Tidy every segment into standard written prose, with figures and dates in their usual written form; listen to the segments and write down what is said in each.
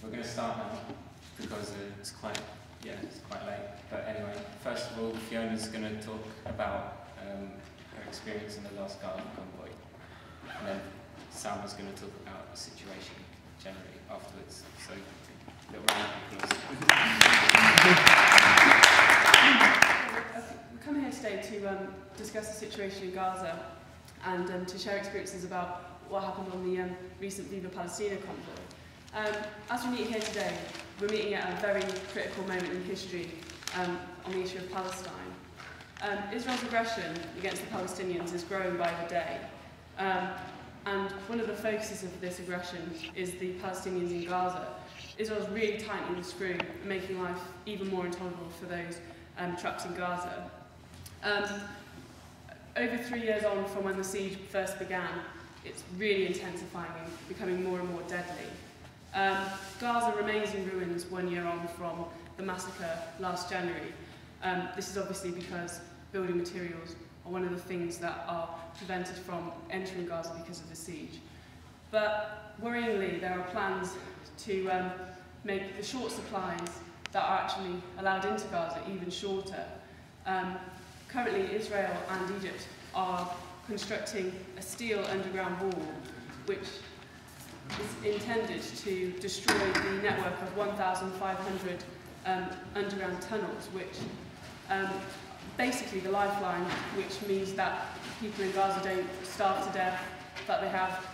We're going to start now because it's quite late. But anyway, first of all, Fiona's going to talk about her experience in the last Gaza convoy, and then Salma's going to talk about the situation generally afterwards. So, a little round of applause. We come here today to discuss the situation in Gaza and to share experiences about what happened on the recent Viva Palestina convoy. As we meet here today, we're meeting at a very critical moment in history on the issue of Palestine. Israel's aggression against the Palestinians is growing by the day, and one of the focuses of this aggression is the Palestinians in Gaza. Israel's really tightening the screw and making life even more intolerable for those trapped in Gaza. Over 3 years on from when the siege first began, it's really intensifying and becoming more and more deadly. Gaza remains in ruins 1 year on from the massacre last January. This is obviously because building materials are one of the things that are prevented from entering Gaza because of the siege. But worryingly, there are plans to make the short supplies that are actually allowed into Gaza even shorter. Currently, Israel and Egypt are constructing a steel underground wall, which is intended to destroy the network of 1,500 underground tunnels, which basically the lifeline, which means that people in Gaza don't starve to death, that they have,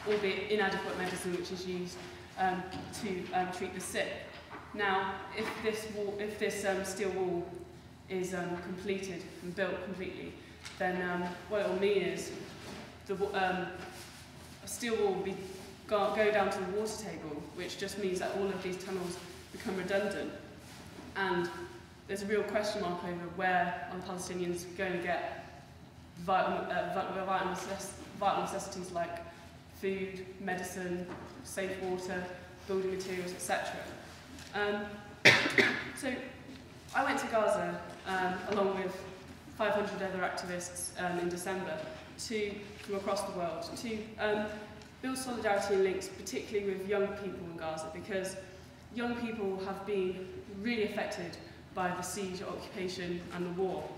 albeit inadequate medicine, which is used to treat the sick. Now, if this steel wall is completed and built completely, then what it will mean is a steel wall will go down to the water table, which just means that all of these tunnels become redundant. And there's a real question mark over where are the Palestinians going to get vital necessities like food, medicine, safe water, building materials, etc. So I went to Gaza along with 500 other activists in December from across the world to build solidarity and links, particularly with young people in Gaza, because young people have been really affected by the siege, occupation and the war.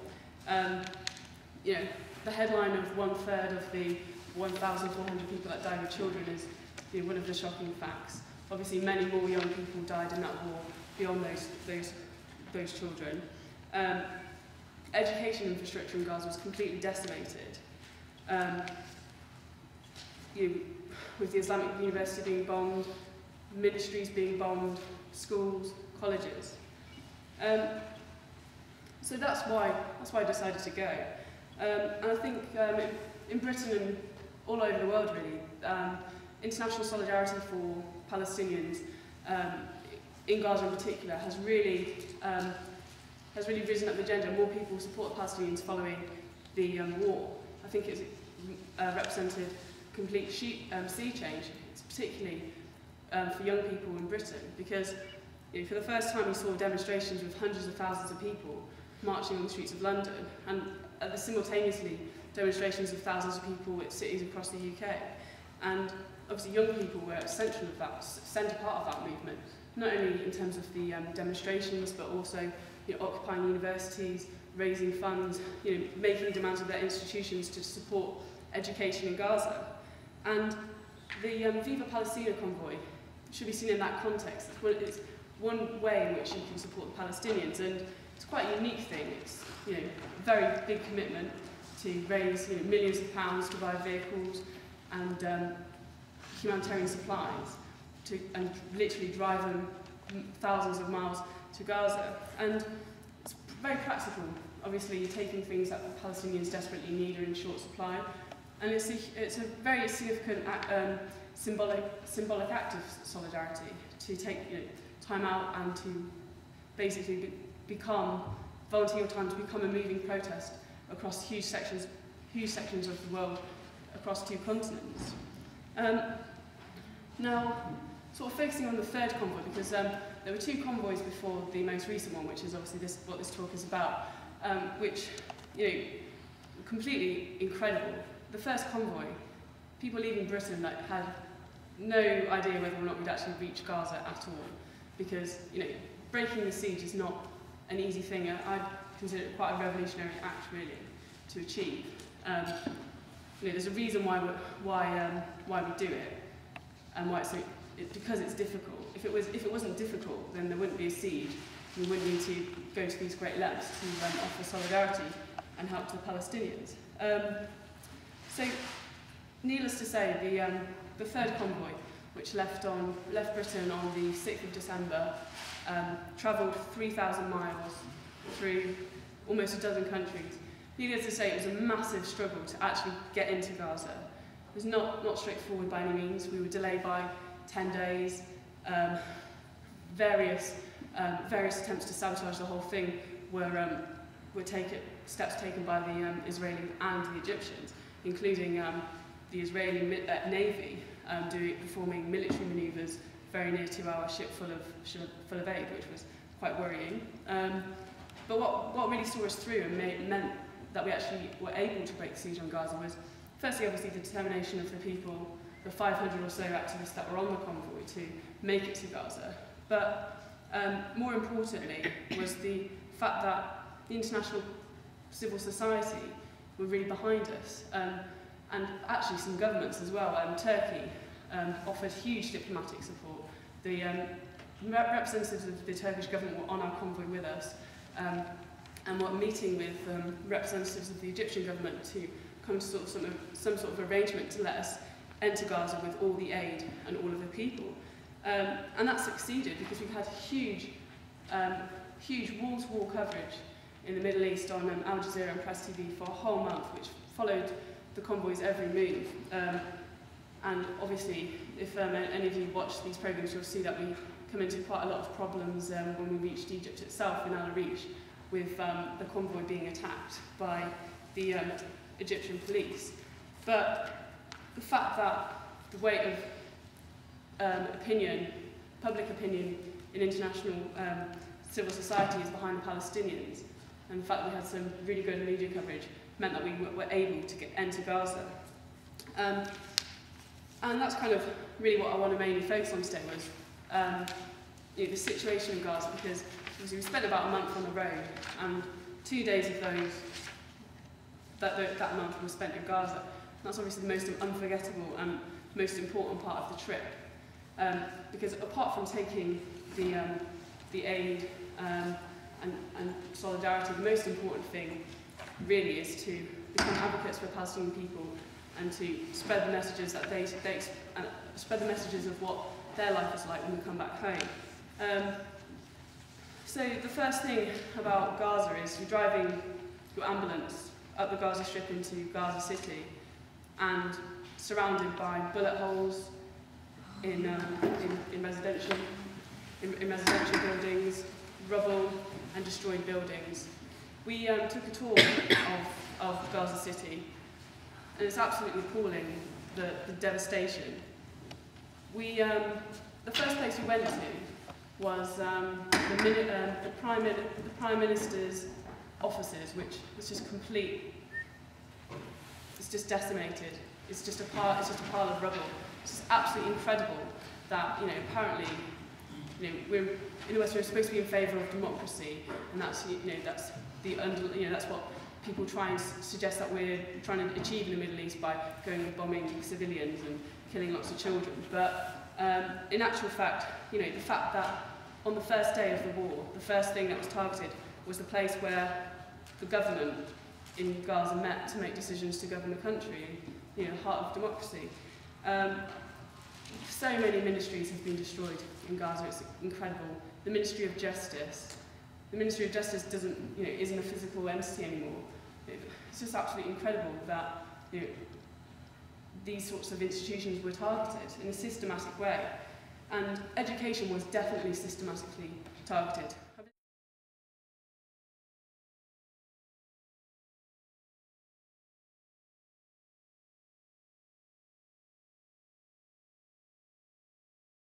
You know, the headline of 1/3 of the 1,400 people that died with children is one of the shocking facts. Obviously, many more young people died in that war beyond those children. Education infrastructure in Gaza was completely decimated. With the Islamic University being bombed, ministries being bombed, schools, colleges. So that's why I decided to go. And I think in Britain and all over the world, really, international solidarity for Palestinians, in Gaza in particular, has really risen up the agenda. More people support the Palestinians following the war. I think it's represented complete sea change, particularly for young people in Britain, because for the first time we saw demonstrations with hundreds of thousands of people marching on the streets of London, and simultaneously demonstrations of thousands of people at cities across the UK. And obviously young people were at the centre part of that movement, not only in terms of the demonstrations, but also occupying universities, raising funds, making demands of their institutions to support education in Gaza. And the Viva Palestina convoy should be seen in that context. It's one way in which you can support the Palestinians, and it's quite a unique thing. It's a very big commitment to raise millions of pounds to buy vehicles and humanitarian supplies, and literally drive them thousands of miles to Gaza. And it's very practical. Obviously, you're taking things that the Palestinians desperately need or in short supply. And it's a very significant symbolic act of solidarity to take time out and to basically volunteer your time to become a moving protest across huge sections of the world, across 2 continents. Now, sort of focusing on the third convoy, because there were 2 convoys before the most recent one, which is obviously what this talk is about, which, completely incredible. The first convoy, people leaving Britain had no idea whether or not we'd actually reach Gaza at all, because breaking the siege is not an easy thing. I'd consider it quite a revolutionary act, really, to achieve. There's a reason why we do it, and why because it's difficult. If it wasn't difficult, then there wouldn't be a siege. We wouldn't need to go to these great lengths to offer solidarity and help to the Palestinians. So, needless to say, the third convoy, which left Britain on the 6th of December, travelled 3,000 miles through almost a dozen countries. Needless to say, it was a massive struggle to actually get into Gaza. It was not straightforward by any means. We were delayed by 10 days. Various attempts to sabotage the whole thing were steps taken by the Israelis and the Egyptians, including the Israeli Navy performing military manoeuvres very near to our ship full of aid, which was quite worrying. But what really saw us through and meant that we actually were able to break the siege on Gaza was, firstly, obviously, the determination of the people, the 500 or so activists that were on the convoy, to make it to Gaza. But more importantly was the fact that the international civil society were really behind us, and actually some governments as well. Turkey offered huge diplomatic support. The representatives of the Turkish government were on our convoy with us, and were meeting with representatives of the Egyptian government to come to some sort of arrangement to let us enter Gaza with all the aid and all of the people. And that succeeded because we've had huge wall-to-wall coverage in the Middle East on Al Jazeera and Press TV for a whole month, which followed the convoy's every move. And obviously, if any of you watch these programmes, you'll see that we come into quite a lot of problems when we reached Egypt itself in Al Arish, with the convoy being attacked by the Egyptian police. But the fact that the weight of public opinion in international civil society is behind the Palestinians, and the fact that we had some really good media coverage, meant that we were able to enter Gaza. And that's kind of really what I want to mainly focus on today, was the situation in Gaza, because we spent about a month on the road, and 2 days of that month was spent in Gaza. That's obviously the most unforgettable and most important part of the trip, because apart from taking the aid and solidarity, the most important thing really is to become advocates for Palestinian people and to spread the messages that spread the messages of what their life is like when we come back home. So the first thing about Gaza is you're driving your ambulance up the Gaza Strip into Gaza City, and surrounded by bullet holes in residential buildings, rubble and destroyed buildings. We took a tour of Gaza City, and it's absolutely appalling, the devastation. The first place we went to was the Prime Minister's offices, which was just complete. It's just decimated. It's just a pile of rubble. It's just absolutely incredible that apparently we're in the West, we're supposed to be in favour of democracy, and that's that's what people try and suggest that we're trying to achieve in the Middle East by going and bombing civilians and killing lots of children. But in actual fact, the fact that on the first day of the war, the first thing that was targeted was the place where the government in Gaza met to make decisions to govern the country, the heart of democracy. So many ministries have been destroyed in Gaza, it's incredible. The Ministry of Justice. The Ministry of Justice isn't a physical entity anymore. It's just absolutely incredible that these sorts of institutions were targeted in a systematic way. And education was definitely systematically targeted.